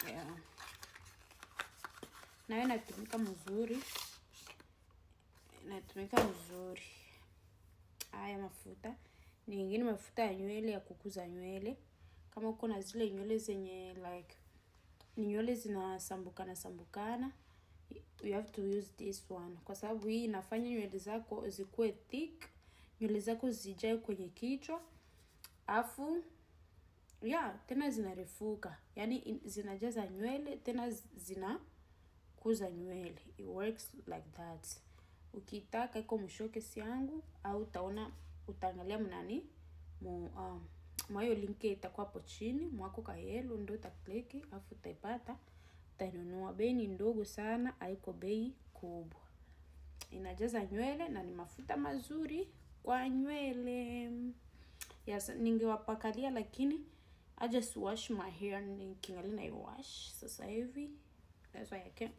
Yeah. Na inatumika mzuri. Inatumika mzuri. Haya mafuta. Ni ingine mafuta ya nywele ya kukuza nywele. Kama uko na zile nywele zenye like ni nywele zinasambukana, you have to use this one. Kwa sababu hii inafanya nywele zako zikuwe thick, nywele zako zijae kwenye kichwa. Afu tena zinarefuka. Yani zinajaza nywele, tena zinakuza nywele. It works like that. Ukitaka iko mshowcase yangu au utaangalia mnani mwayo link itakuwa hapo chini, mwako Kayelo ndio utakliki afu utaipata, utanunua. Bei ni ndogo sana, haiko bei kubwa. Inajaza nywele na ni mafuta mazuri kwa nywele. Yes, ningewapakalia lakini I just wash my hair, nikingali na wash sasa hivi. That's why I can't